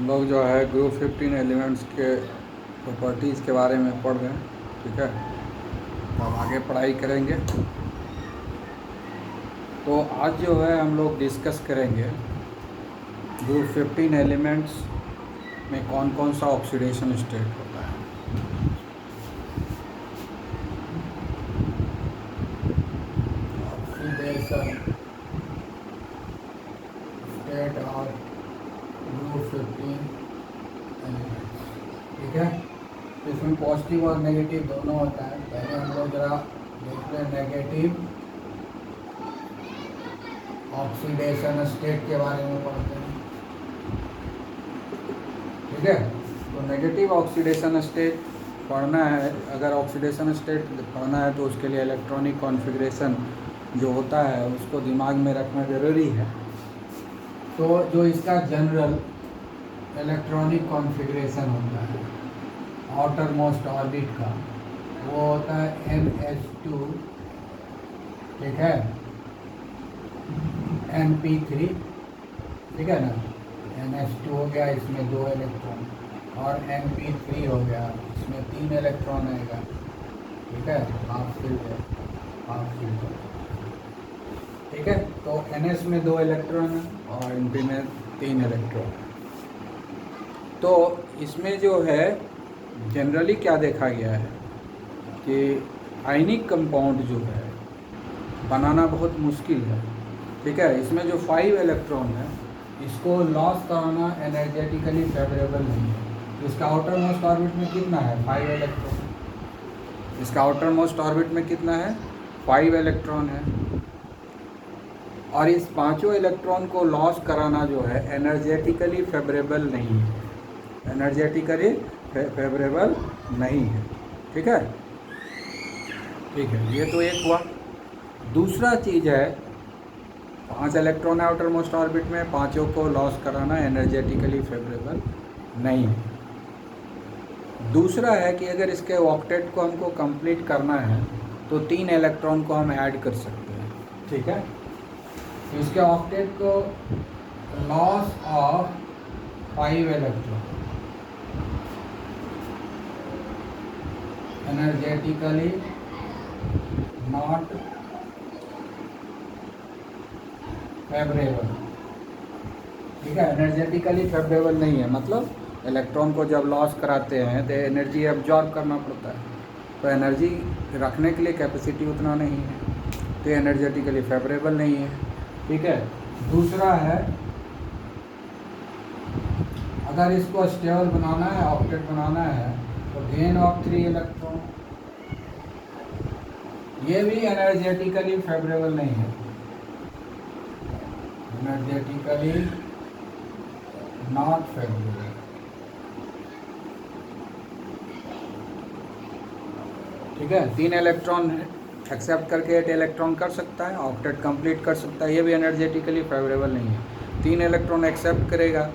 हम लोग जो है ग्रुप 15 एलिमेंट्स के प्रॉपर्टीज़ के बारे में पढ़ रहे हैं। ठीक है, तो हम आगे पढ़ाई करेंगे। तो आज जो है हम लोग डिस्कस करेंगे ग्रुप 15 एलिमेंट्स में कौन कौन सा ऑक्सीडेशन स्टेट होता है। ऑक्सीडेशन स्टेट और ग्रुप 15 एलिमेंट्स। ठीक है, तो इसमें पॉजिटिव और नेगेटिव दोनों होता है। पहले हम लोग जरा देख लें नेगेटिव ऑक्सीडेशन स्टेट के बारे में पढ़ते हैं। ठीक है, तो नेगेटिव ऑक्सीडेशन स्टेट पढ़ना है। अगर ऑक्सीडेशन स्टेट पढ़ना है तो उसके लिए इलेक्ट्रॉनिक कॉन्फ़िगरेशन जो होता है उसको दिमाग में रखना ज़रूरी है। तो जो इसका जनरल इलेक्ट्रॉनिक कॉन्फ़िगरेशन होता है आउटर मोस्ट ऑर्बिट का, वो होता है NH2। ठीक है, NP3। ठीक है ना, NH2 हो गया, इसमें 2 इलेक्ट्रॉन, और NP3 हो गया, इसमें 3 इलेक्ट्रॉन आएगा। ठीक है, हाफ फिल्ड है, हाफ फिल्ड। ठीक है, तो NS में 2 इलेक्ट्रॉन है और NP में 3 इलेक्ट्रॉन है। तो इसमें जो है जनरली क्या देखा गया है कि आयनिक कंपाउंड जो है बनाना बहुत मुश्किल है। ठीक है, इसमें जो 5 इलेक्ट्रॉन है इसको लॉस कराना एनर्जेटिकली फेवरेबल नहीं है। इसका आउटर मोस्ट ऑर्बिट में कितना है? 5 इलेक्ट्रॉन। इसका आउटर मोस्ट ऑर्बिट में कितना है? 5 इलेक्ट्रॉन है। और इस पांचों इलेक्ट्रॉन को लॉस कराना जो है एनर्जेटिकली फेवरेबल नहीं है, एनर्जेटिकली फेवरेबल नहीं है। ठीक है, ठीक है, ये तो एक हुआ। दूसरा चीज़ है 5 इलेक्ट्रॉन है आउटर मोस्ट ऑर्बिट में, पांचों को लॉस कराना एनर्जेटिकली फेवरेबल नहीं है। दूसरा है कि अगर इसके ऑक्टेट को हमको कंप्लीट करना है तो 3 इलेक्ट्रॉन को हम ऐड कर सकते हैं। ठीक है, तो इसके ऑक्टेट को loss of 5 electron energetically not favourable. ठीक है, एनर्जेटिकली फेवरेबल नहीं है, मतलब इलेक्ट्रॉन को जब लॉस कराते हैं तो एनर्जी एब्जॉर्ब करना पड़ता है, तो एनर्जी रखने के लिए कैपेसिटी उतना नहीं है, तो एनर्जेटिकली फेवरेबल नहीं है। ठीक है, दूसरा है अगर इसको स्टेबल बनाना है, ऑक्टेट बनाना है, तो गेन ऑफ 3 इलेक्ट्रॉन, ये भी एनर्जेटिकली फेवरेबल नहीं है, एनर्जेटिकली नॉट फेवरेबल। ठीक है, 3 इलेक्ट्रॉन एक्सेप्ट करके 8 इलेक्ट्रॉन कर सकता है, ऑक्टेट कंप्लीट कर सकता है, ये भी एनर्जेटिकली फेवरेबल नहीं है। 3 इलेक्ट्रॉन एक्सेप्ट करेगा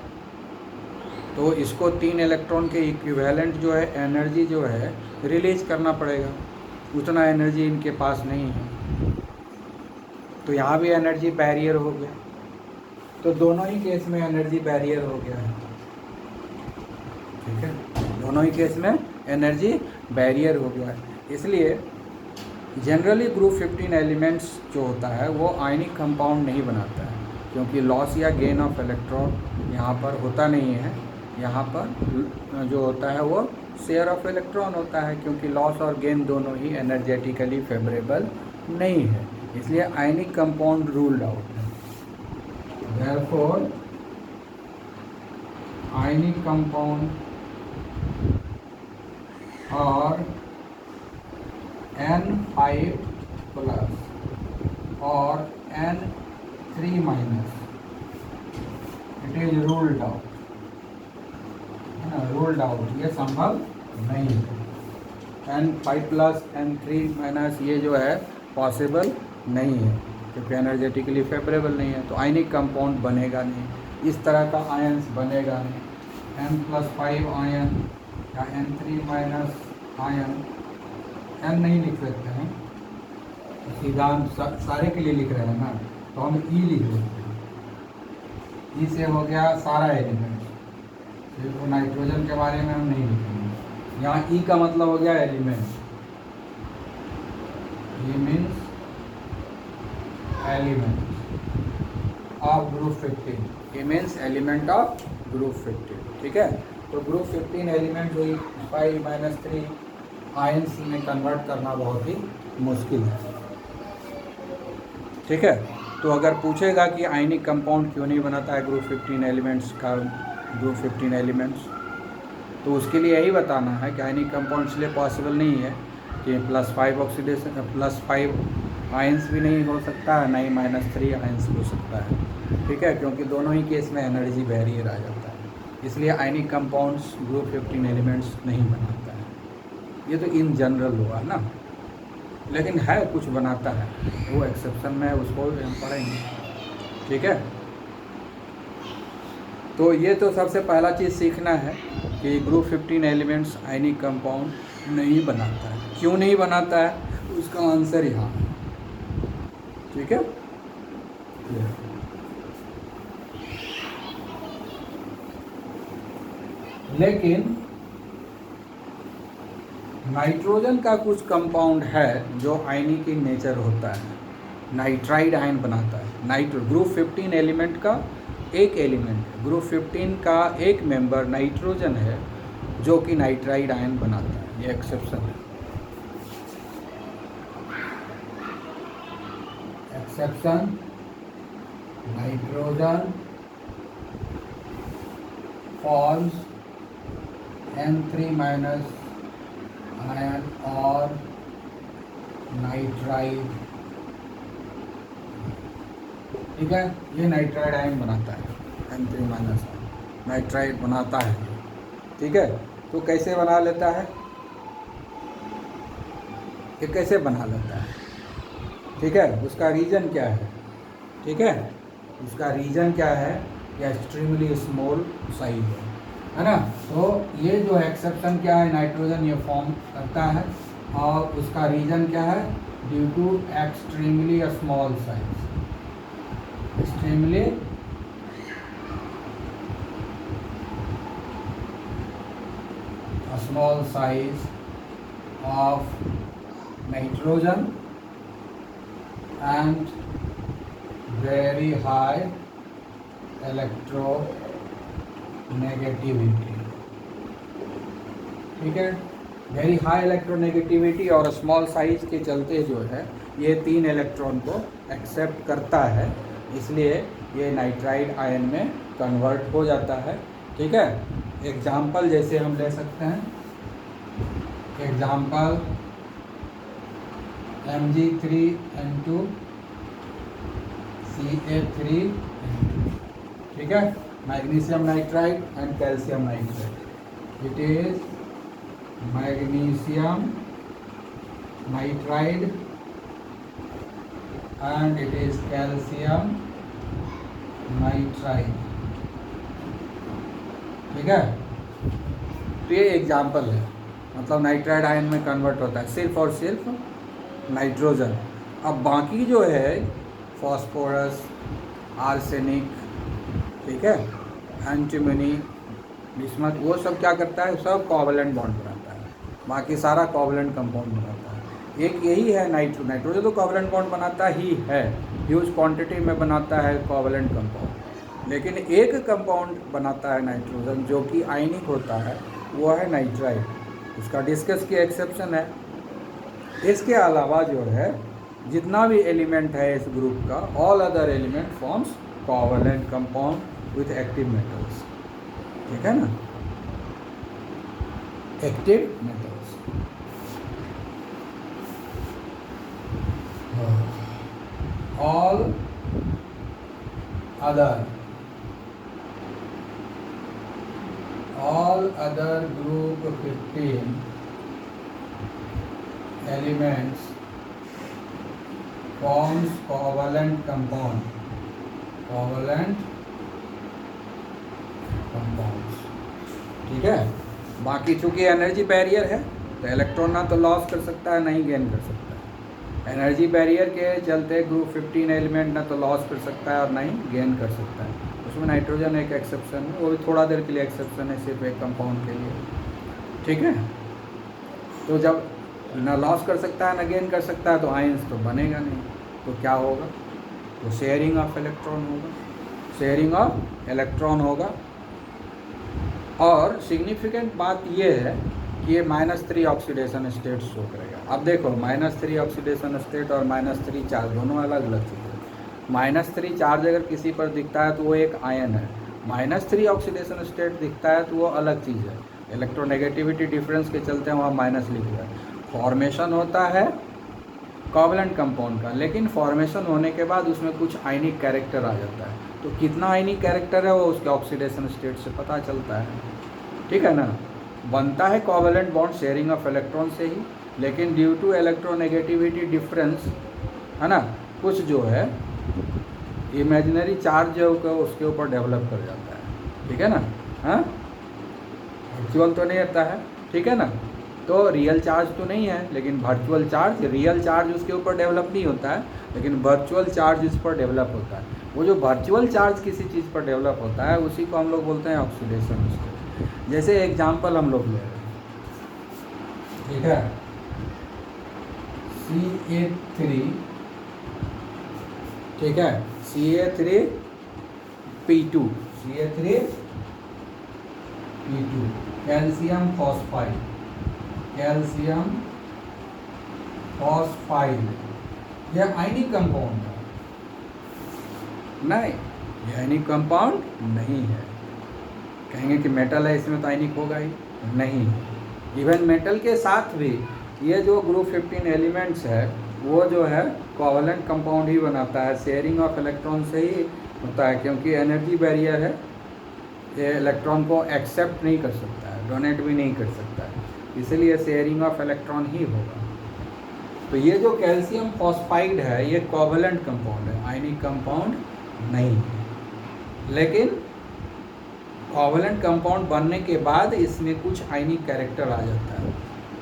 तो इसको 3 इलेक्ट्रॉन के इक्विवेलेंट जो है एनर्जी जो है रिलीज करना पड़ेगा, उतना एनर्जी इनके पास नहीं है, तो यहाँ भी एनर्जी बैरियर हो गया। तो दोनों ही केस में एनर्जी बैरियर हो गया है। ठीक है, दोनों ही केस में एनर्जी बैरियर हो गया है। इसलिए जनरली ग्रुप 15 एलिमेंट्स जो होता है वो आयनिक कंपाउंड नहीं बनाता है, क्योंकि लॉस या गेन ऑफ इलेक्ट्रॉन यहाँ पर होता नहीं है। यहाँ पर जो होता है वो शेयर ऑफ इलेक्ट्रॉन होता है, क्योंकि लॉस और गेन दोनों ही एनर्जेटिकली फेवरेबल नहीं है, इसलिए आयनिक कंपाउंड रूल्ड आउट है। Therefore, ionic compound or N5 plus or N3 minus, it is ruled out, है ना, ruled out, ये संभव नहीं है। N5 प्लस N3 माइनस ये जो है पॉसिबल नहीं है, क्योंकि एनर्जेटिकली फेवरेबल नहीं है, तो आयनिक कंपाउंड बनेगा नहीं, इस तरह का आयन्स बनेगा नहीं। N+5 आयन या N3 माइनस आयन, N नहीं लिख सकते हैं, सीधा हम सारे के लिए लिख रहे हैं ना, तो हम E लिख लेते हैं। E से हो गया सारा एलिमेंट, फिर वो नाइट्रोजन के बारे में हम नहीं लिखेंगे। यहाँ ई का मतलब हो गया एलिमेंट, ये मीन्स एलिमेंट ऑफ ग्रुप 15, ये मीन्स एलिमेंट ऑफ ग्रुप 15। ठीक है, तो ग्रुप 15 एलिमेंट हुई 5-3 आयंस में कन्वर्ट करना बहुत ही मुश्किल है। ठीक है, तो अगर पूछेगा कि आयनिक कंपाउंड क्यों नहीं बनाता है ग्रुप 15 एलिमेंट्स का, ग्रुप 15 एलिमेंट्स, तो उसके लिए यही बताना है कि आयनिक कंपाउंड इसलिए पॉसिबल नहीं है कि +5 ऑक्सीडेशन +5 आयंस भी नहीं हो सकता है, ना ही -3 आयंस हो सकता है। ठीक है, क्योंकि दोनों ही केस में एनर्जी बैरियर आ जाता है, इसलिए आयनिक कंपाउंड्स ग्रुप 15 एलिमेंट्स नहीं बनाता है। ये तो इन जनरल हुआ ना, लेकिन है कुछ बनाता है, वो एक्सेप्शन में है, उसको हम पढ़ेंगे। ठीक है, तो ये तो सबसे पहला चीज़ सीखना है कि ग्रुप 15 एलिमेंट्स आयनिक कंपाउंड नहीं बनाता है। क्यों नहीं बनाता है, उसका आंसर यहाँ है। ठीक है, लेकिन नाइट्रोजन का कुछ कंपाउंड है जो आयनिक इन नेचर होता है, नाइट्राइड आयन बनाता है। नाइट्रो ग्रुप 15 एलिमेंट का एक एलिमेंट है, ग्रुप 15 का एक मेंबर नाइट्रोजन है जो कि नाइट्राइड आयन बनाता है, ये एक्सेप्शन है। Exception, nitrogen forms N3- ion और नाइट्राइड। ठीक है, ये नाइट्राइड आयन बनाता है, N3- नाइट्राइड बनाता है। ठीक है, तो कैसे बना लेता है, ये कैसे बना लेता है? ठीक है, उसका रीजन क्या है? ठीक है, उसका रीजन क्या है? या एक्सट्रीमली स्मॉल साइज है ना। तो ये जो एक्सेप्शन क्या है, नाइट्रोजन ये फॉर्म करता है, और उसका रीजन क्या है? Due to extremely small size, extremely small size of nitrogen and very high electronegativity. ठीक है, वेरी हाई इलेक्ट्रोनेगेटिविटी और स्मॉल साइज के चलते जो है ये 3 इलेक्ट्रॉन को एक्सेप्ट करता है, इसलिए ये नाइट्राइड आयन में कन्वर्ट हो जाता है। ठीक है, एग्जाम्पल जैसे हम ले सकते हैं, एग्जाम्पल Mg3N2 Ca3N2। ठीक है, magnesium nitride and calcium nitride. It is magnesium nitride and it is calcium nitride. ठीक है, तो ये एग्जाम्पल है, मतलब नाइट्राइड आयन में कन्वर्ट होता है सिर्फ और सिर्फ नाइट्रोजन। अब बाकी जो है फॉस्फोरस, आर्सेनिक, ठीक है, एंटीमनी, बिस्मथ, वो सब क्या करता है? सब कोवलेंट बॉन्ड बनाता है, बाकी सारा कोवलेंट कंपाउंड बनाता है। एक यही है नाइट्रोजन तो कोवलेंट बॉन्ड बनाता ही है, ह्यूज क्वांटिटी में बनाता है कोवलेंट कंपाउंड, लेकिन एक कंपाउंड बनाता है नाइट्रोजन जो कि आयनिक होता है, वो है नाइट्राइड। उसका डिस्कस की एक्सेप्शन है। इसके अलावा जो है जितना भी एलिमेंट है इस ग्रुप का, all other element forms covalent compound with active metals. ठीक है ना, active metals. All other group 15 elements forms covalent compounds। ठीक है, बाकी चूंकि एनर्जी बैरियर है तो इलेक्ट्रॉन ना तो लॉस कर सकता है ना ही गेन कर सकता है। एनर्जी बैरियर के चलते ग्रुप 15 एलिमेंट ना तो लॉस कर सकता है और ना ही गेन कर सकता है। उसमें नाइट्रोजन एक एक्सेप्शन है, वो भी थोड़ा देर के लिए एक्सेप्शन है, सिर्फ एक कंपाउंड के लिए, ठीक है। तो जब ना लॉस कर सकता है ना गेन कर सकता है तो आयंस तो बनेगा नहीं, तो क्या होगा, तो शेयरिंग ऑफ इलेक्ट्रॉन होगा, शेयरिंग ऑफ इलेक्ट्रॉन होगा। और सिग्निफिकेंट बात ये है कि ये -3 ऑक्सीडेशन स्टेट शो करेगा। अब देखो -3 ऑक्सीडेशन स्टेट और -3 चार्ज दोनों अलग अलग चीज़ है। -3 चार्ज अगर किसी पर दिखता है तो वो एक आयन है, -3 ऑक्सीडेशन स्टेट दिखता है तो वो अलग चीज़ है। इलेक्ट्रोनेगेटिविटी डिफरेंस के चलते वहाँ माइनस लिख हुआ है। फॉर्मेशन होता है कोवलेंट कंपाउंड का, लेकिन फॉर्मेशन होने के बाद उसमें कुछ आयनिक कैरेक्टर आ जाता है, तो कितना आयनिक कैरेक्टर है वो उसके ऑक्सीडेशन स्टेट से पता चलता है, ठीक है ना। बनता है covalent bond sharing of electron से ही, लेकिन ड्यू टू इलेक्ट्रोनेगेटिविटी डिफरेंस, है ना, कुछ जो है इमेजिनरी चार्ज जो उसके ऊपर डेवलप कर जाता है, ठीक है ना। हाँ, वर्चुअल तो नहीं रहता है, ठीक है ना। तो रियल चार्ज तो नहीं है, लेकिन वर्चुअल चार्ज, रियल चार्ज उसके ऊपर डेवलप नहीं होता है, लेकिन वर्चुअल चार्ज इस पर डेवलप होता है। वो जो वर्चुअल चार्ज किसी चीज़ पर डेवलप होता है उसी को हम लोग बोलते हैं ऑक्सीडेशन स्टेट। जैसे एग्जांपल हम लोग ले रहे हैं, ठीक है, CA3, ठीक है, CA3P2, CA3P2, calcium phosphide, calcium phosphide, यह आयनिक कंपाउंड है? नहीं, यह आयनिक कंपाउंड नहीं है। कहेंगे कि मेटल है इसमें तो आयनिक होगा ही नहीं। इवन मेटल के साथ भी ये जो ग्रुप 15 एलिमेंट्स है वो जो है कोवलेंट कंपाउंड ही बनाता है, शेयरिंग ऑफ इलेक्ट्रॉन से ही होता है, क्योंकि एनर्जी बैरियर है, ये इलेक्ट्रॉन को एक्सेप्ट नहीं कर सकता है, डोनेट भी नहीं कर सकता है, इसलिए शेयरिंग ऑफ इलेक्ट्रॉन ही होगा। तो ये जो कैल्शियम फॉस्फाइड है ये कोवलेंट कंपाउंड है, आयनिक कंपाउंड नहीं है। लेकिन कोवलेंट कंपाउंड बनने के बाद इसमें कुछ आयनिक कैरेक्टर आ जाता है,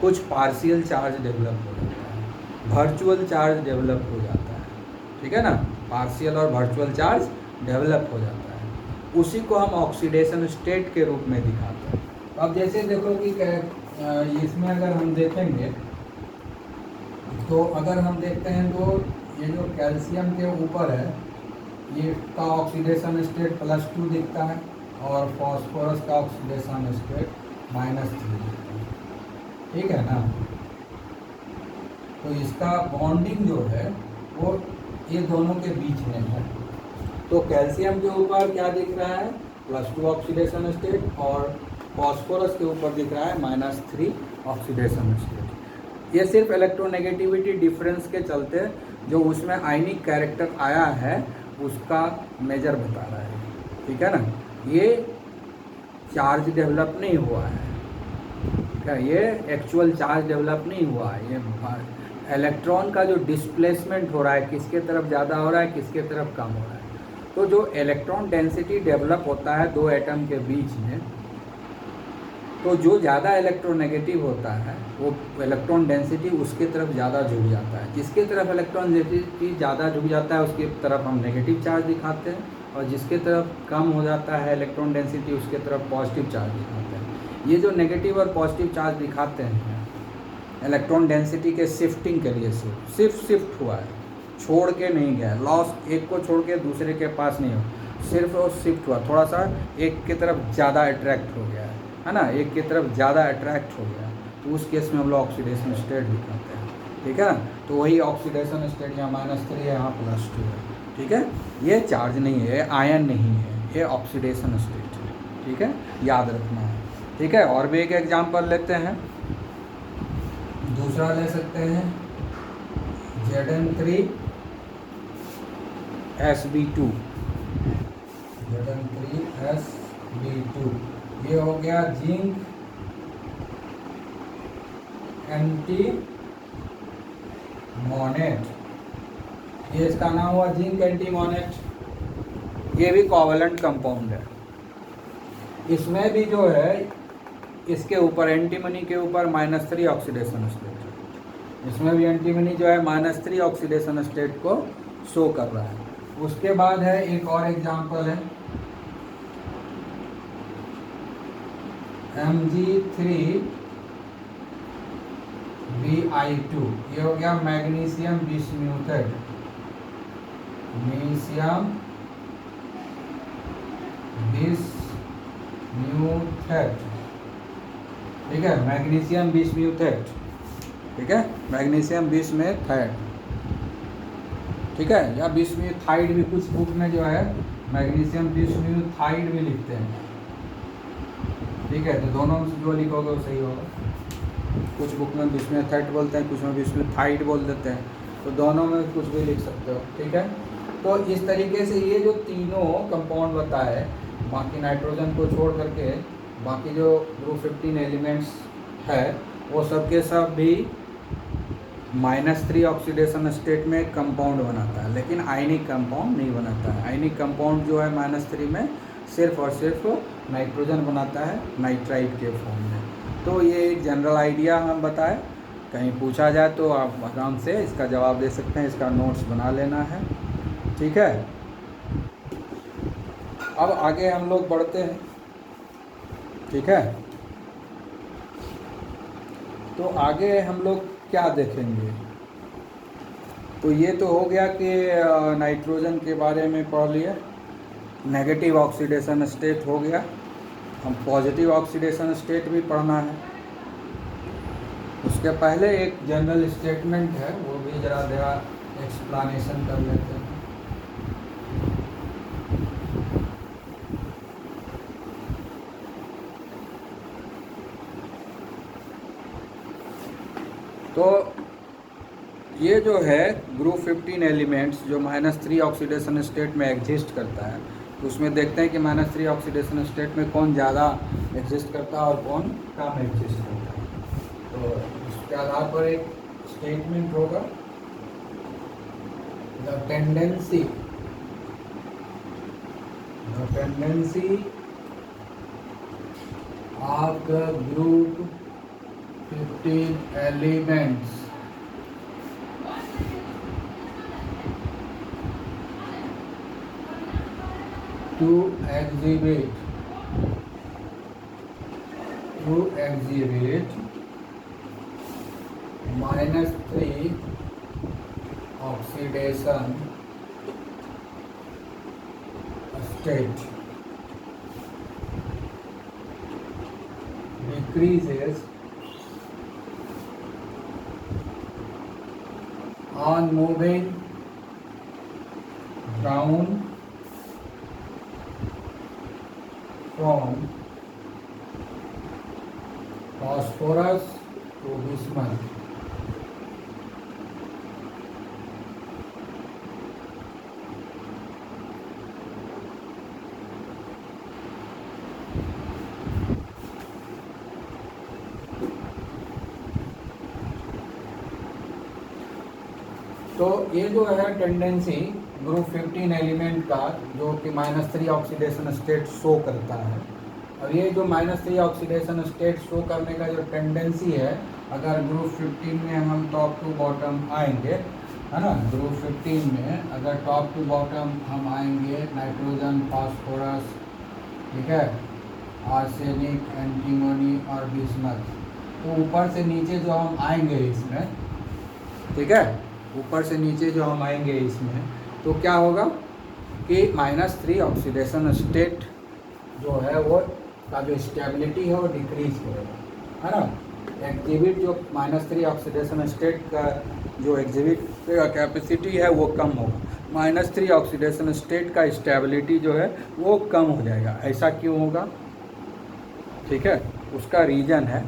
कुछ पार्शियल चार्ज डेवलप हो जाता है, वर्चुअल चार्ज डेवलप हो जाता है, ठीक है ना। पार्शियल और वर्चुअल चार्ज डेवलप हो जाता है, उसी को हम ऑक्सीडेशन स्टेट के रूप में दिखाते हैं। अब जैसे देखो कि इसमें अगर हम देखेंगे तो अगर हम देखते हैं तो ये जो कैल्शियम के ऊपर है ये का ऑक्सीडेशन स्टेट +2 दिखता है, और फॉस्फोरस का ऑक्सीडेशन स्टेट -3 दिखता है, ठीक है ना। तो इसका बॉन्डिंग जो है वो ये दोनों के बीच में है। तो कैल्शियम के ऊपर क्या दिख रहा है, +2 ऑक्सीडेशन स्टेट, और फॉस्फोरस के ऊपर दिख रहा है -3 ऑक्सीडेशन स्टेट। ये सिर्फ इलेक्ट्रोनेगेटिविटी डिफरेंस के चलते जो उसमें आयनिक कैरेक्टर आया है उसका मेजर बता रहा है, ठीक है ना। ये चार्ज डेवलप नहीं हुआ है, क्या ये एक्चुअल चार्ज डेवलप नहीं हुआ है, ये इलेक्ट्रॉन का जो डिस्प्लेसमेंट हो रहा है किसके तरफ ज़्यादा हो रहा है किसके तरफ कम हो रहा है। तो जो इलेक्ट्रॉन डेंसिटी डेवलप होता है दो एटम के बीच में, तो जो ज़्यादा इलेक्ट्रोनेगेटिव होता है वो इलेक्ट्रॉन डेंसिटी उसके तरफ ज़्यादा झुक जाता है। जिसके तरफ इलेक्ट्रॉन डेंसिटी ज़्यादा झुक जाता है उसकी तरफ हम नेगेटिव चार्ज दिखाते हैं, और जिसके तरफ कम हो जाता है इलेक्ट्रॉन डेंसिटी उसके तरफ पॉजिटिव चार्ज दिखाते हैं। ये जो नेगेटिव और पॉजिटिव चार्ज दिखाते हैं इलेक्ट्रॉन डेंसिटी के शिफ्टिंग के लिए सिर्फ शिफ्ट हुआ है, छोड़ के नहीं गया, लॉस एक को छोड़ के दूसरे के पास नहीं हो, सिर्फ वो शिफ्ट हुआ, थोड़ा सा एक की तरफ ज़्यादा अट्रैक्ट हो गया है ना, एक की तरफ ज़्यादा अट्रैक्ट हो गया, तो उस केस में हम लोग ऑक्सीडेशन स्टेट दिखाते हैं, ठीक है ना। तो वही ऑक्सीडेशन स्टेट यहाँ -3 है, यहाँ +2 है, ठीक है। ये चार्ज नहीं है, आयन नहीं है, ये ऑक्सीडेशन स्टेट है, ठीक है, याद रखना है, ठीक है। और भी एक एग्जाम्पल लेते हैं, दूसरा ले सकते हैं Zn3 Sb2, Zn3 Sb2, ये हो गया जिंक एंटीमोनेट, ये इसका नाम हुआ जिंक एंटीमोनेट। ये भी कोवलेंट कंपाउंड है। इसमें भी जो है इसके ऊपर एंटीमनी के ऊपर -3 ऑक्सीडेशन स्टेट है, इसमें भी एंटीमनी जो है -3 ऑक्सीडेशन स्टेट को शो कर रहा है। उसके बाद है एक और एग्जांपल है Mg3Bi2, ये हो गया मैग्नीशियम बिस्म्यूथेट, मैग्नीशियम बिस्म्यूथेट, ठीक है, मैग्नीशियम बिस्म्यूथेट, ठीक है, मैग्नीशियम बिस्म्यूथेट, ठीक है, या बिस्म्यूथाइड भी कुछ बुक में जो है मैग्नीशियम बिस्म्यूथाइड भी लिखते हैं, ठीक है, तो दोनों में जो लिखोगे वो सही होगा। कुछ बुक में बिस्म्यूथेट बोलते हैं, कुछ में बिस्म्यूथाइड बोल देते हैं, तो दोनों में कुछ भी लिख सकते हो, ठीक है। तो इस तरीके से ये जो तीनों कंपाउंड बताए, बाकी नाइट्रोजन को छोड़ करके बाकी जो ग्रुप 15 एलिमेंट्स है वो सब के सब भी -3 ऑक्सीडेशन स्टेट में कंपाउंड बनाता है, लेकिन आयनिक कंपाउंड नहीं बनाता है। आयनिक कंपाउंड जो है -3 में सिर्फ और सिर्फ नाइट्रोजन बनाता है, नाइट्राइट के फॉर्म में। तो ये एक जनरल आइडिया हम बताए, कहीं पूछा जाए तो आप आराम से इसका जवाब दे सकते हैं, इसका नोट्स बना लेना है, ठीक है। अब आगे हम लोग बढ़ते हैं, ठीक है। तो आगे हम लोग क्या देखेंगे, तो ये तो हो गया कि नाइट्रोजन के बारे में पढ़ लिया, नेगेटिव ऑक्सीडेशन स्टेट हो गया, हम पॉजिटिव ऑक्सीडेशन स्टेट भी पढ़ना है। उसके पहले एक जनरल स्टेटमेंट है, वो भी जरा एक्सप्लेनेशन कर लेते हैं। तो ये जो है ग्रुप 15 एलिमेंट्स जो -3 ऑक्सीडेशन स्टेट में एग्जिस्ट करता है, तो उसमें देखते हैं कि -3 ऑक्सीडेशन स्टेट में कौन ज़्यादा एग्जिस्ट करता है और कौन कम एग्जिस्ट करता है। तो इसके आधार पर एक स्टेटमेंट होगा, the tendency of the group 15 elements to exhibit -3 oxidation state decreases on moving down from phosphorus to bismuth. तो ये जो है टेंडेंसी ग्रुप 15 एलिमेंट का जो कि -3 ऑक्सीडेशन स्टेट शो करता है, और ये जो -3 ऑक्सीडेशन स्टेट शो करने का जो टेंडेंसी है, अगर ग्रुप 15 में हम टॉप टू बॉटम आएंगे, है ना, ग्रुप 15 में अगर टॉप टू बॉटम हम आएंगे, नाइट्रोजन, फास्फोरस, ठीक है, आर्सेनिक, एंटीमोनी और बिस्मथ, तो ऊपर से नीचे जो हम आएंगे इसमें, ठीक है, ऊपर से नीचे जो हम आएंगे इसमें, तो क्या होगा कि -3 ऑक्सीडेशन स्टेट जो है वो का जो स्टेबिलिटी है वो डिक्रीज करेगा, है ना। एग्जिबिट जो -3 ऑक्सीडेशन स्टेट का जो एग्जिबिट कैपेसिटी है वो कम होगा, -3 ऑक्सीडेशन स्टेट का स्टेबिलिटी जो है वो कम हो जाएगा। ऐसा क्यों होगा, ठीक है, उसका रीज़न है,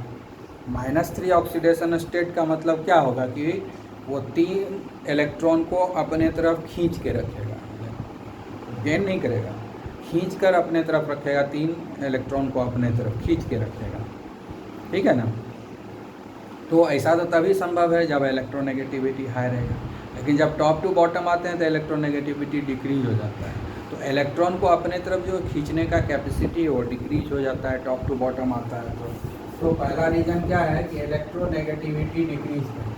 -3 ऑक्सीडेशन स्टेट का मतलब क्या होगा कि वो 3 इलेक्ट्रॉन को अपने तरफ खींच के रखेगा, गेन नहीं करेगा, खींच कर अपने तरफ रखेगा, 3 इलेक्ट्रॉन को अपने तरफ खींच के रखेगा, ठीक है ना। तो ऐसा तो तभी संभव है जब इलेक्ट्रोनेगेटिविटी हाई रहेगा, लेकिन जब टॉप टू बॉटम आते हैं तो इलेक्ट्रोनेगेटिविटी डिक्रीज हो जाता है, तो इलेक्ट्रॉन को अपने तरफ जो खींचने का कैपेसिटी है वो डिक्रीज हो जाता है, टॉप टू बॉटम आता है। तो पहला रीज़न क्या है कि इलेक्ट्रोनेगेटिविटी डिक्रीज करता है,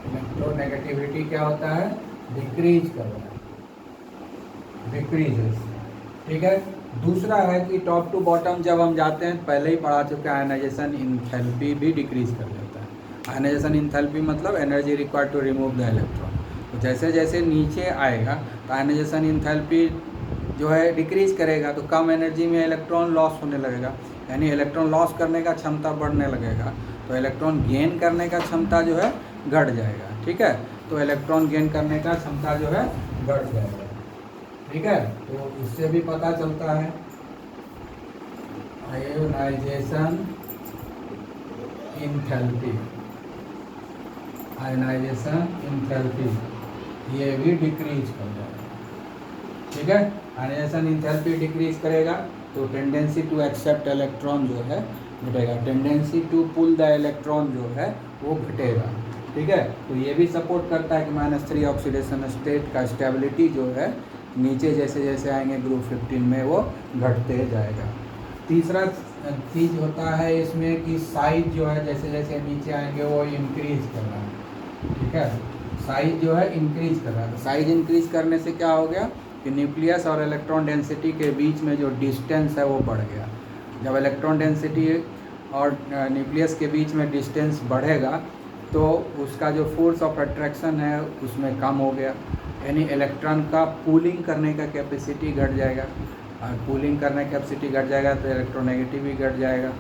इलेक्ट्रोनेगेटिविटी क्या होता है, डिक्रीज कर रहा है, डिक्रीजेस, ठीक है। दूसरा है कि टॉप टू बॉटम जब हम जाते हैं, पहले ही पढ़ा चुके हैं, आयनाइजेशन इंथैल्पी भी डिक्रीज कर देता है। आयनाइजेशन इंथैल्पी मतलब energy required to remove the electron. तो जैसे जैसे नीचे आएगा तो आयनाइजेशन इंथैल्पी जो है डिक्रीज करेगा, तो कम एनर्जी में इलेक्ट्रॉन लॉस होने लगेगा, यानी इलेक्ट्रॉन लॉस करने का क्षमता बढ़ने लगेगा, तो इलेक्ट्रॉन गेन करने का क्षमता जो है घट जाएगा। ठीक है, तो इलेक्ट्रॉन गेन करने का क्षमता जो है घट जाएगा। ठीक है, तो इससे भी पता चलता है आयोनाइजेशन इंथैल्पी, आयोनाइजेशन इंथैल्पी ये भी डिक्रीज कर जाएगा। ठीक है, आयोनाइजेशन इंथैल्पी डिक्रीज करेगा तो टेंडेंसी टू एक्सेप्ट इलेक्ट्रॉन जो है घटेगा, tendency to pull the electron जो है वो घटेगा। ठीक है, तो ये भी सपोर्ट करता है कि -3 ऑक्सीडेशन स्टेट का स्टेबिलिटी जो है नीचे जैसे जैसे आएंगे ग्रुप 15 में वो घटते जाएगा। तीसरा चीज़ होता है इसमें कि साइज जो है जैसे जैसे नीचे आएंगे वो इंक्रीज कर रहा है। ठीक है, साइज जो है इंक्रीज कर रहा है। तो साइज इंक्रीज करने से क्या हो गया कि न्यूक्लियस और इलेक्ट्रॉन डेंसिटी के बीच में जो डिस्टेंस है वो बढ़ गया। जब इलेक्ट्रॉन डेंसिटी और न्यूक्लियस के बीच में डिस्टेंस बढ़ेगा तो उसका जो फोर्स ऑफ अट्रैक्शन है उसमें कम हो गया, यानी इलेक्ट्रॉन का पूलिंग करने का कैपेसिटी घट जाएगा, और पूलिंग करने की कैपेसिटी घट जाएगा तो इलेक्ट्रोनेगेटिव भी घट जाएगा।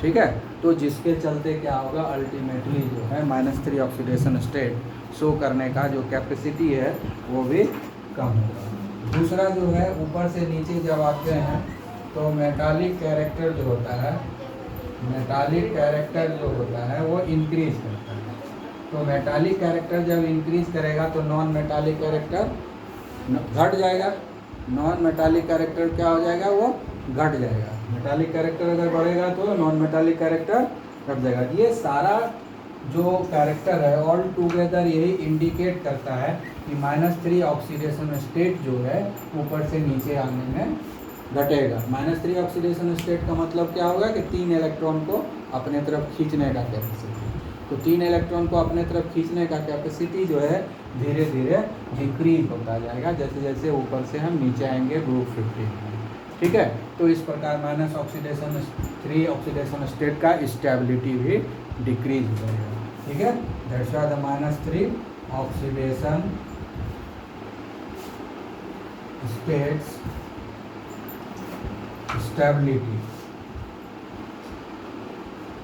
ठीक है, तो जिसके चलते क्या होगा, अल्टीमेटली जो है -3 ऑक्सीडेशन स्टेट शो करने का जो कैपेसिटी है वो भी कम होगा। दूसरा जो है ऊपर से नीचे जब आते हैं तो मेटालिक कैरेक्टर जो होता है, मेटालिक कैरेक्टर जो होता है वो इंक्रीज करता है। तो मेटालिक कैरेक्टर जब इंक्रीज करेगा तो नॉन मेटालिक कैरेक्टर घट जाएगा, नॉन मेटालिक कैरेक्टर क्या हो जाएगा, वो घट जाएगा। मेटालिक कैरेक्टर अगर बढ़ेगा तो नॉन मेटालिक कैरेक्टर घट जाएगा। ये सारा जो कैरेक्टर है ऑल टुगेदर यही इंडिकेट करता है कि -3 ऑक्सीडेशन स्टेट जो है ऊपर से नीचे आने में घटेगा। -3 ऑक्सीडेशन स्टेट का मतलब क्या होगा कि 3 इलेक्ट्रॉन को अपने तरफ खींचने का कैपेसिटी, तो 3 इलेक्ट्रॉन को अपने तरफ खींचने का कैपेसिटी जो है धीरे धीरे डिक्रीज होता जाएगा जैसे जैसे ऊपर से हम नीचे आएंगे ग्रुप 15 में। ठीक है, तो इस प्रकार -3 ऑक्सीडेशन स्टेट का स्टेबिलिटी भी डिक्रीज हो जाएगा। ठीक है, that's why the -3 oxidation states stability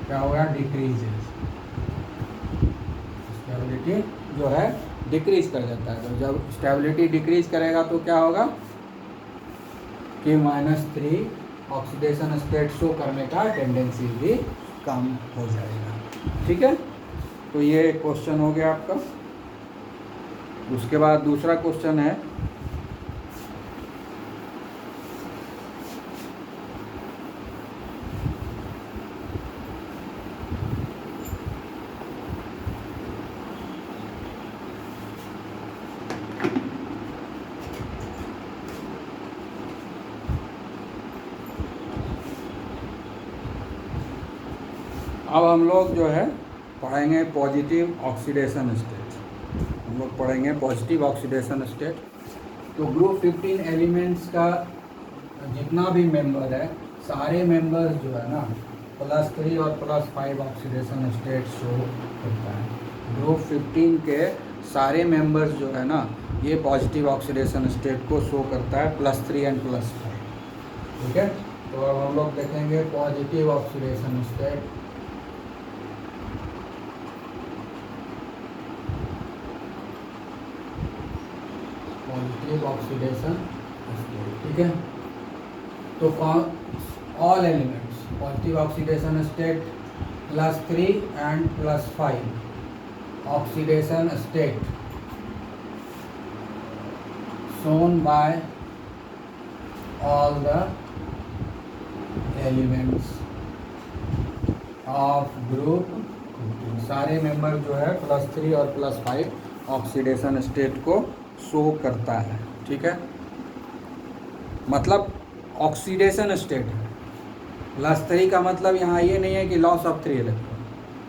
क्या होगा, डिक्रीजेस, स्टेबिलिटी जो है डिक्रीज कर जाता है। तो जब स्टेबिलिटी डिक्रीज करेगा तो क्या होगा कि -3 ऑक्सीडेशन स्टेट शो करने का टेंडेंसी भी कम हो जाएगा। ठीक है, तो ये क्वेश्चन हो गया आपका। उसके बाद दूसरा क्वेश्चन है अब हम लोग जो है पढ़ेंगे पॉजिटिव ऑक्सीडेशन स्टेट, हम लोग पढ़ेंगे पॉजिटिव ऑक्सीडेशन स्टेट। तो ग्रुप 15 एलिमेंट्स का जितना भी मेंबर है सारे मेंबर्स जो है ना +3 और +5 ऑक्सीडेशन स्टेट शो करता है। ग्रुप 15 के सारे मेंबर्स जो है ना ये पॉजिटिव ऑक्सीडेशन स्टेट को शो करता है +3 एंड +5। ठीक है, तो अब हम लोग देखेंगे positive oxidation state. Positive oxidation state, ठीक है, तो all elements positive oxidation state +3 and +5 oxidation state shown by all the elements of group 15। सारे मेंबर जो है +3 और +5 ऑक्सीडेशन स्टेट को शो करता है। ठीक है, मतलब ऑक्सीडेशन स्टेट है। +3 का मतलब यहाँ ये नहीं है कि लॉस ऑफ 3 इलेक्ट्रॉन,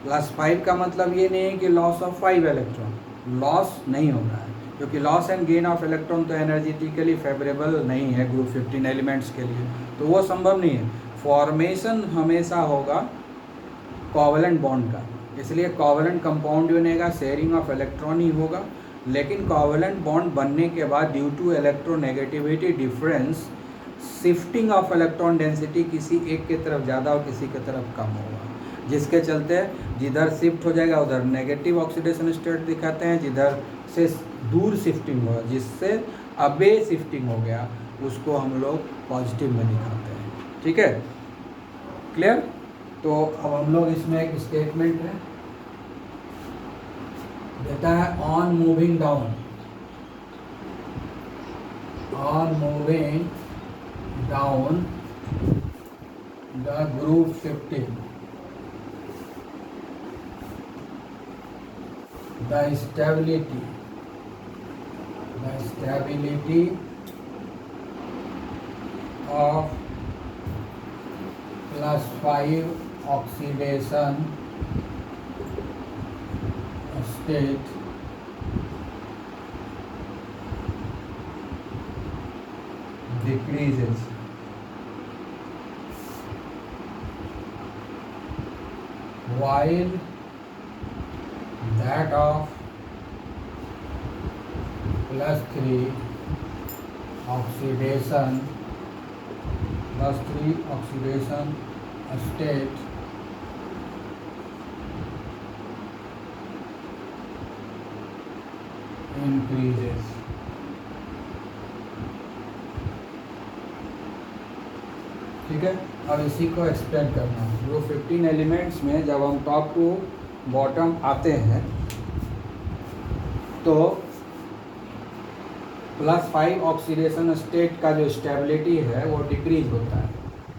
+5 का मतलब ये नहीं है कि लॉस ऑफ 5 इलेक्ट्रॉन, लॉस नहीं हो रहा है क्योंकि loss and gain of electron तो एनर्जेटिकली फेवरेबल नहीं है ग्रुप 15 एलिमेंट्स के लिए, तो वो संभव नहीं है। फॉर्मेशन हमेशा होगा कोवलेंट बॉन्ड का, इसलिए कोवलेंट कंपाउंड बनेगा, शेयरिंग ऑफ इलेक्ट्रॉन ही होगा। लेकिन कोवलेंट बॉन्ड बनने के बाद due to electronegativity difference shifting of electron density किसी एक की तरफ ज़्यादा और किसी की तरफ कम होगा, जिसके चलते जिधर शिफ्ट हो जाएगा उधर नेगेटिव ऑक्सीडेशन स्टेट दिखाते हैं, जिधर से दूर शिफ्टिंग होगा जिससे अबे शिफ्टिंग हो गया उसको हम लोग पॉजिटिव में दिखाते हैं। ठीक है, क्लियर। तो अब हम लोग इसमें एक स्टेटमेंट है देता है, on moving down, on moving down the group 15 the stability of +5 oxidation state decreases while that of +3 oxidation state increases। ठीक है, अब इसी को एक्सप्लेन करना है। जो 15 एलिमेंट्स में जब हम टॉप टू बॉटम आते हैं तो +5 ऑक्सीडेशन स्टेट का जो स्टेबिलिटी है वो डिक्रीज होता है।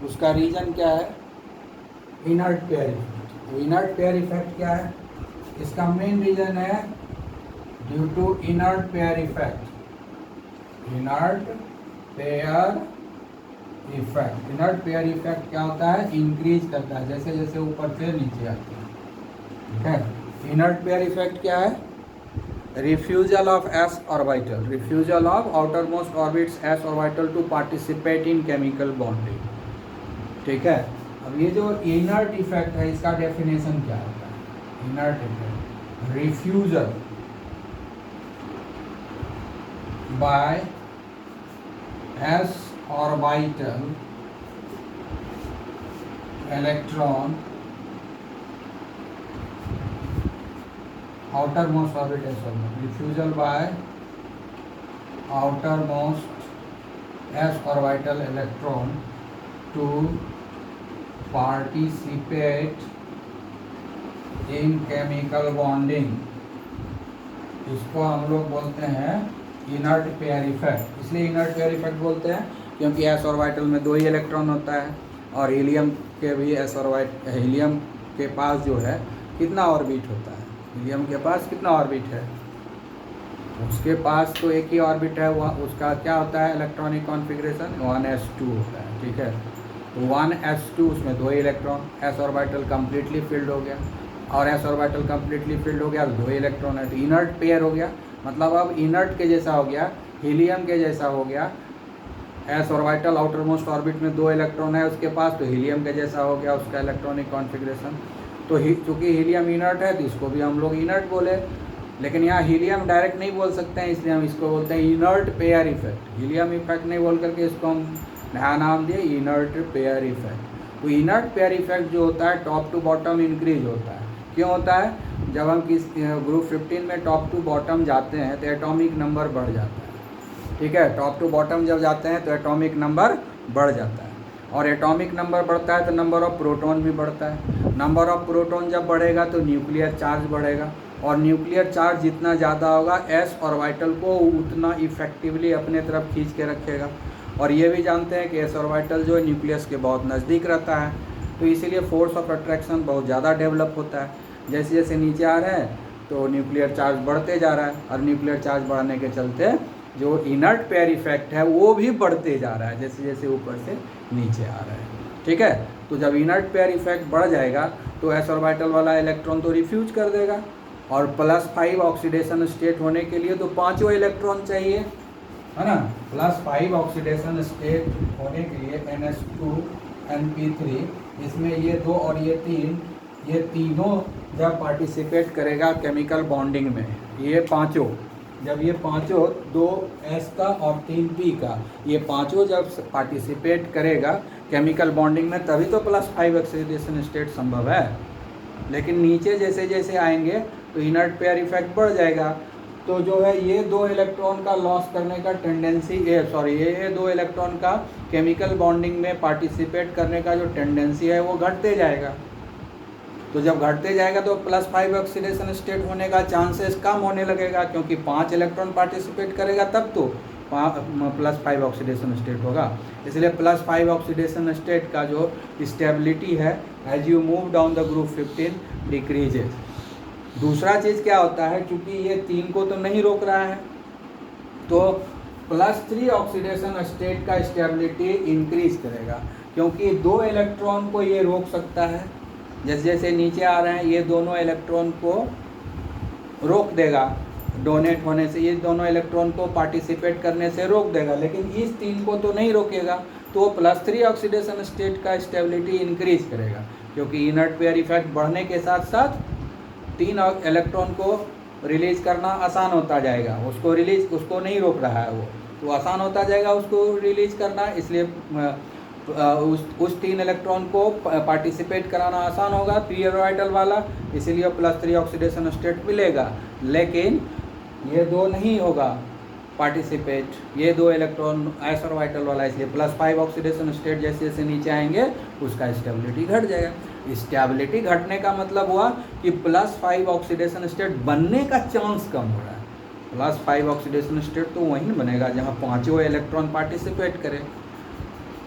उसका रीज़न क्या है? Inert pair effect. Inert pair effect क्या है? इसका मेन रीज़न है due to inert pair effect. Inert pair effect, inert pair effect क्या होता है? इंक्रीज करता है जैसे जैसे ऊपर से नीचे आते हैं। ठीक है, इनर्ट पेयर इफेक्ट क्या है? Refusal of S orbital, refusal of outermost orbits S orbital to participate in chemical bonding. ठीक है, अब ये जो इनर्ट इफेक्ट है इसका डेफिनेशन क्या होता है? Inert effect, refusal by S orbital electron outermost orbit s orbital, refusal by outermost s orbital electron to participate in chemical bonding। इसको हम लोग बोलते हैं इनर्ट पेयर इफेक्ट। इसलिए इनर्ट पेयर इफेक्ट बोलते हैं क्योंकि एस ऑर्बिटल में 2 ही इलेक्ट्रॉन होता है और हीलियम के भी हीलियम के पास जो है कितना ऑर्बिट होता है? हीलियम के पास कितना ऑर्बिट है? उसके पास तो एक ही ऑर्बिट है। वह उसका क्या होता है? इलेक्ट्रॉनिक कॉन्फ़िगरेशन 1s2 होता है। ठीक है, तो 1s2 उसमें 2 electron, S orbital completely field हो गया और एस ऑर्बिटल कम्प्लीटली फिल्ड हो गया, 2 इलेक्ट्रॉन है तो इनर्ट पेयर हो गया। मतलब अब इनर्ट के जैसा हो गया, हीलियम के जैसा हो गया। S orbital outer most orbit में 2 इलेक्ट्रॉन है उसके पास, तो हीलियम के जैसा हो गया उसका इलेक्ट्रॉनिक कॉन्फ़िगरेशन। तो चूँकि हीलियम इनर्ट है तो इसको भी हम लोग इनर्ट बोले, लेकिन यहाँ हीलियम डायरेक्ट नहीं बोल सकते हैं इसलिए हम इसको बोलते हैं inert pair effect. Helium effect नहीं बोल करके इसको हम नया नाम दिए इनर्ट पेयर इफेक्ट। तो इनर्ट पेयर इफेक्ट जो होता है टॉप टू बॉटम इंक्रीज होता है। क्यों होता है? जब हम किस ग्रुप 15 में टॉप टू बॉटम जाते हैं तो एटॉमिक नंबर बढ़ जाता है। ठीक है, टॉप टू बॉटम जब जाते हैं तो एटॉमिक नंबर बढ़ जाता है और एटॉमिक नंबर बढ़ता है तो नंबर ऑफ प्रोटॉन भी बढ़ता है। नंबर ऑफ प्रोटॉन जब बढ़ेगा तो न्यूक्लियर चार्ज बढ़ेगा और न्यूक्लियर चार्ज जितना ज़्यादा होगा एस ऑर्बिटल को उतना इफेक्टिवली अपने तरफ खींच के रखेगा। और ये भी जानते हैं कि एस ऑर्बिटल जो है न्यूक्लियस के बहुत नज़दीक रहता है, तो इसीलिए फोर्स ऑफ अट्रैक्शन बहुत ज़्यादा डेवलप होता है। जैसे जैसे नीचे आ रहे हैं तो न्यूक्लियर चार्ज बढ़ते जा रहा है और न्यूक्लियर चार्ज बढ़ने के चलते जो इनर्ट पेयर इफेक्ट है वो भी बढ़ते जा रहा है जैसे जैसे ऊपर से नीचे आ रहा है। ठीक है, तो जब इनर्ट पेयर इफेक्ट बढ़ जाएगा तो एस ऑर्बिटल वाला इलेक्ट्रॉन तो रिफ्यूज कर देगा और +5 ऑक्सीडेशन स्टेट होने के लिए तो 5 इलेक्ट्रॉन चाहिए, है ना। +5 ऑक्सीडेशन स्टेट होने के लिए NH2NP3, इसमें ये 2 और ये 3, ये तीनों जब पार्टिसिपेट करेगा केमिकल बॉन्डिंग में, ये पांचों, जब ये पांचों 2S का और 3P का, ये पांचों जब पार्टिसिपेट करेगा केमिकल बॉन्डिंग में, तभी तो +5 ऑक्सीडेशन स्टेट संभव है। लेकिन नीचे जैसे जैसे आएंगे तो इनर्ट पेयर इफेक्ट बढ़ जाएगा, तो जो है ये 2 इलेक्ट्रॉन का लॉस करने का टेंडेंसी, ये 2 इलेक्ट्रॉन का केमिकल बॉन्डिंग में पार्टिसिपेट करने का जो टेंडेंसी है वो घटते जाएगा। तो जब घटते जाएगा तो +5 ऑक्सीडेशन स्टेट होने का चांसेस कम होने लगेगा, क्योंकि 5 इलेक्ट्रॉन पार्टिसिपेट करेगा तब तो +5 ऑक्सीडेशन स्टेट होगा। इसलिए +5 ऑक्सीडेशन स्टेट का जो स्टेबिलिटी है as you move down the group 15 decreases. दूसरा चीज़ क्या होता है, क्योंकि ये 3 को तो नहीं रोक रहा है, तो +3 ऑक्सीडेशन स्टेट का स्टेबिलिटी इंक्रीज करेगा, क्योंकि 2 इलेक्ट्रॉन को ये रोक सकता है। जैसे जैसे नीचे आ रहे हैं ये दोनों इलेक्ट्रॉन को रोक देगा डोनेट होने से, ये दोनों इलेक्ट्रॉन को पार्टिसिपेट करने से रोक देगा, लेकिन इस 3 को तो नहीं रोकेगा, तो +3 ऑक्सीडेशन स्टेट का स्टेबिलिटी इंक्रीज करेगा, क्योंकि इनर्ट पेयर इफेक्ट बढ़ने के साथ साथ 3 इलेक्ट्रॉन को रिलीज करना आसान होता जाएगा। उसको नहीं रोक रहा है वो, तो आसान होता जाएगा उसको रिलीज करना, इसलिए उस 3 इलेक्ट्रॉन को पार्टिसिपेट कराना आसान होगा पी ऑर्बिटल वाला, इसीलिए +3 ऑक्सीडेशन स्टेट मिलेगा। लेकिन ये 2 नहीं होगा पार्टिसिपेट, ये 2 इलेक्ट्रॉन s ऑर्बिटल वाला, इसलिए +5 ऑक्सीडेशन स्टेट जैसे जैसे नीचे आएंगे उसका स्टेबिलिटी घट जाएगा। स्टेबिलिटी घटने का मतलब हुआ कि +5 ऑक्सीडेशन स्टेट बनने का चांस कम हो रहा है। +5 ऑक्सीडेशन स्टेट तो वहीं बनेगा जहाँ 5 इलेक्ट्रॉन पार्टिसिपेट करें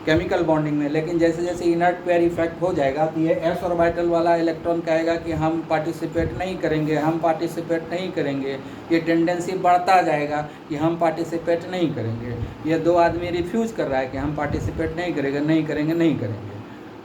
केमिकल बॉन्डिंग में, लेकिन जैसे जैसे इनर्ट पेयर इफेक्ट हो जाएगा तो ये s ऑर्बिटल वाला इलेक्ट्रॉन कहेगा कि हम पार्टिसिपेट नहीं करेंगे, ये टेंडेंसी बढ़ता जाएगा कि हम पार्टिसिपेट नहीं करेंगे। ये 2 आदमी रिफ्यूज़ कर रहा है कि हम पार्टिसिपेट नहीं करेंगे,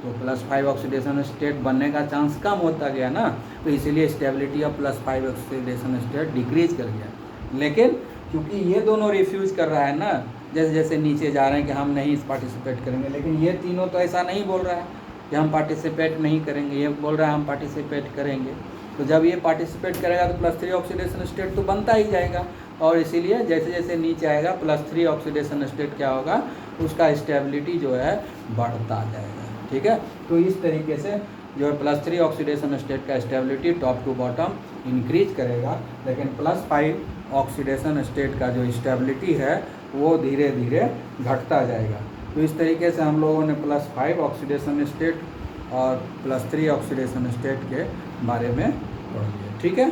तो +5 ऑक्सीडेशन स्टेट बनने का चांस कम होता गया ना, तो इसीलिए stability of +5 oxidation state decrease कर गया। लेकिन क्योंकि ये दोनों रिफ्यूज़ कर रहा है ना, जैसे जैसे नीचे जा रहे हैं कि हम नहीं पार्टिसिपेट करेंगे, लेकिन ये तीनों तो ऐसा नहीं बोल रहा है कि हम पार्टिसिपेट नहीं करेंगे, ये बोल रहा है हम पार्टिसिपेट करेंगे। तो जब ये पार्टिसिपेट करेगा तो +3 ऑक्सीडेशन स्टेट तो बनता ही जाएगा, और इसीलिए जैसे जैसे नीचे आएगा +3 ऑक्सीडेशन स्टेट क्या होगा, उसका स्टेबिलिटी जो है बढ़ता जाएगा। ठीक है, तो इस तरीके से जो है +3 ऑक्सीडेशन स्टेट का stability top to bottom increase करेगा, लेकिन +5 ऑक्सीडेशन स्टेट का जो स्टेबिलिटी है वो धीरे धीरे घटता जाएगा। तो इस तरीके से हम लोगों ने +5 ऑक्सीडेशन स्टेट और +3 ऑक्सीडेशन स्टेट के बारे में पढ़ लिया। ठीक है।